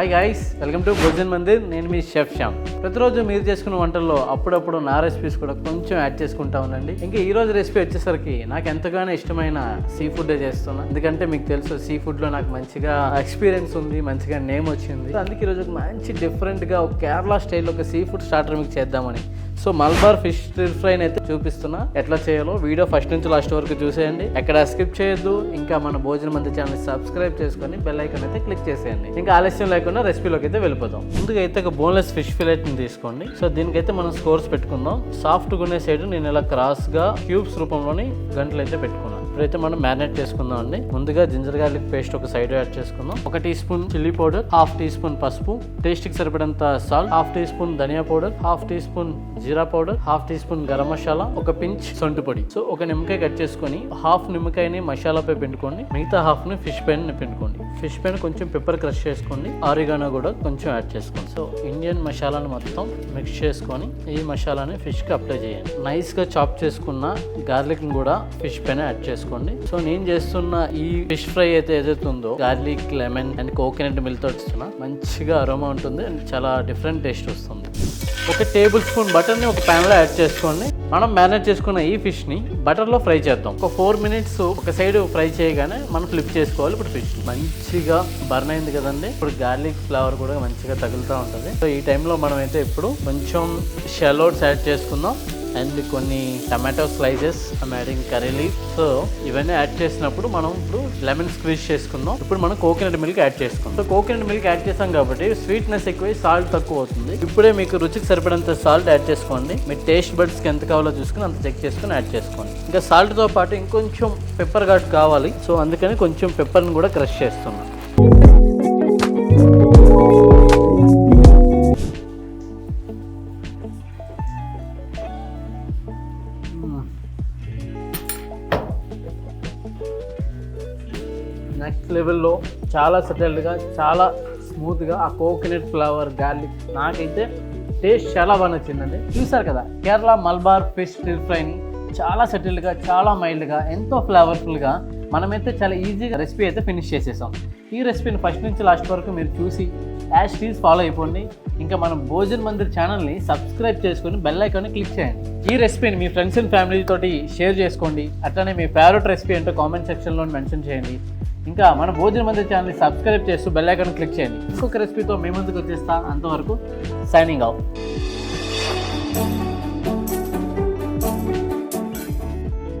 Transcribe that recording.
Hi guys, welcome to Bhojan Mandir. నేను మీ chef Shyam. ప్రతిరోజు మీరు చేసుకున్న వంటల్లో అప్పుడప్పుడు నా రెసిపీస్ కూడా కొంచెం యాడ్ చేసుకుంటా ఉండండి. ఇంకా ఈ రోజు రెసిపీ వచ్చేసరికి నాకు ఎంతగానో ఇష్టమైన సీ ఫుడ్ చేస్తున్నా. ఎందుకంటే మీకు తెలుసు సీ ఫుడ్ లో నాకు మంచిగా ఎక్స్పీరియన్స్ ఉంది, మంచిగా నేమ్ వచ్చింది. అందుకే ఈరోజు ఒక మంచి డిఫరెంట్ గా ఒక కేరళ స్టైల్లో ఒక సీ ఫుడ్ స్టార్టర్ మీకు చేద్దామని. So Malabar fish stir fry అయితే చూపిస్తున్నా. ఎట్లా చేయాలో వీడియో ఫస్ట్ నుంచి లాస్ట్ వరకు చూసేయండి, ఎక్కడ స్కిప్ చేయొద్దు. ఇంకా మన భోజనం మంది ఛానల్ సబ్స్క్రైబ్ చేసుకొని బెల్ ఐకాన్ అయితే క్లిక్ చేసేయండి. ఇంకా ఆలస్యం లేకుండా రెసిపీలోకి అయితే వెళ్ళిపోతాం. ముందుగా అయితే ఒక బోన్లెస్ ఫిష్ ఫిలెట్ ని తీసుకోండి. సో దీనికైతే మనం స్కోర్స్ పెట్టుకుందాం. సాఫ్ట్ గా ఉండే సైడ్ నేను ఇలా క్రాస్ గా క్యూబ్స్ రూపంలోని గంటలు అయితే పెట్టుకున్నాను. ఇప్పుడైతే మనం మ్యారినేట్ చేసుకుందాం అండి. ముందుగా జింజర్ గార్లిక్ పేస్ట్ ఒక సైడ్ యాడ్ చేసుకుందాం. 1 teaspoon chilli powder, 1/2 teaspoon పసుపు, టేస్ట్ కి సరిపడంత సాల్ట్, 1/2 టీ స్పూన్ ధనియా పౌడర్, 1/2 టీ స్పూన్ జీరా powder, 1/2 teaspoon garam masala, ఒక పించ్ సొంటి పొడి. సో ఒక నిమ్మకాయ కట్ చేసుకొని 1/2 నిమ్మకాయని మసాలాపై పిండుకోండి, మిగతా 1/2 ని ఫిష్ పైన పిండుకోండి. ఫిష్ పైన కొంచెం పెప్పర్ క్రష్ చేసుకోండి, ఆరిగానో కూడా కొంచెం యాడ్ చేసుకోండి. సో ఇండియన్ మసాలాను మొత్తం మిక్స్ చేసుకొని ఈ మసాలాని ఫిష్ కి అప్లై చేయండి. నైస్ గా చాప్ చేసుకున్న గార్లిక్ ని కూడా ఫిష్ పైన యాడ్ చేసుకోండి. సో నేను చేస్తున్న ఈ ఫిష్ ఫ్రై అయితే ఏదైతే ఉందో garlic, lemon and coconut milk తో ఇస్తున్నా. మంచిగా అరోమా ఉంటుంది అండ్ చాలా డిఫరెంట్ టేస్ట్ వస్తుంది. 1 టేబుల్ స్పూన్ బటర్ ని ఒక ప్యాన్ లో యాడ్ చేసుకోండి. మనం మ్యారినేట్ చేసుకున్న ఈ ఫిష్ ని బటర్ లో ఫ్రై చేద్దాం. ఒక 4 మినిట్స్ ఒక సైడ్ ఫ్రై చేయగానే మనం ఫ్లిప్ చేసుకోవాలి. ఇప్పుడు ఫిష్ మంచిగా బర్న్ అయింది కదండి. ఇప్పుడు గార్లిక్ ఫ్లేవర్ కూడా మంచిగా తగులుతూ ఉంటుంది. సో ఈ టైంలో మనం అయితే ఇప్పుడు కొంచెం షాలోట్స్ యాడ్ చేసుకుందాం అండ్ కొన్ని tomato slices, adding curry leaf. So ఇవన్నీ యాడ్ చేసినప్పుడు మనం ఇప్పుడు లెమన్ స్క్వీజ్ చేసుకుందాం. ఇప్పుడు మనం కోకోనట్ మిల్క్ యాడ్ చేసుకుందాం. సో కోకోనట్ మిల్క్ యాడ్ చేసాం కాబట్టి స్వీట్నెస్ ఎక్కువ, సాల్ట్ తక్కువ అవుతుంది. ఇప్పుడే మీకు రుచికి సరిపడంత సాల్ట్ యాడ్ చేసుకోండి. మీ టేస్ట్ బడ్స్కి ఎంత కావాలో చూసుకుని అంత చెక్ చేసుకుని యాడ్ చేసుకోండి. ఇంకా సాల్ట్తో పాటు ఇంకొంచెం పెప్పర్ ఘాట్ కావాలి. సో అందుకని కొంచెం పెప్పర్ని కూడా క్రష్ చేస్తున్నాను. నెక్స్ట్ లెవెల్లో చాలా సెటిల్డ్గా, చాలా స్మూత్గా ఆ కోకోనట్ ఫ్లేవర్, గార్లిక్ నాకైతే టేస్ట్ చాలా బాగా నచ్చిందండి. చూసారు కదా కేరళ మల్బార్ ఫిష్ స్టిర్ ఫ్రైని చాలా సెటిల్డ్గా, చాలా మైల్డ్గా, ఎంతో ఫ్లేవర్ఫుల్గా మనమైతే చాలా ఈజీగా రెసిపీ అయితే ఫినిష్ చేసేసాం. ఈ రెసిపీని ఫస్ట్ నుంచి లాస్ట్ వరకు మీరు చూసి యాజ్ టీజ్ ఫాలో అయిపోండి. ఇంకా మన భోజన్ మందిర్ ఛానల్ని సబ్స్క్రైబ్ చేసుకొని బెల్ ఐకాన్ని క్లిక్ చేయండి. ఈ రెసిపీని మీ ఫ్రెండ్స్ అండ్ ఫ్యామిలీ తోటి షేర్ చేసుకోండి. అట్లనే మీ ఫేవరెట్ రెసిపీ ఏంటో కామెంట్ సెక్షన్లో మెన్షన్ చేయండి. ఇంకా మన భోజన మందిర్ ఛానల్ని సబ్స్క్రైబ్ చేస్తూ బెల్ ఐకాన్ క్లిక్ చేయండి. ఇంకొక రెసిపీతో మీ ముందుకు వచ్చేస్తా. అంతవరకు సైనింగ్ ఆఫ్.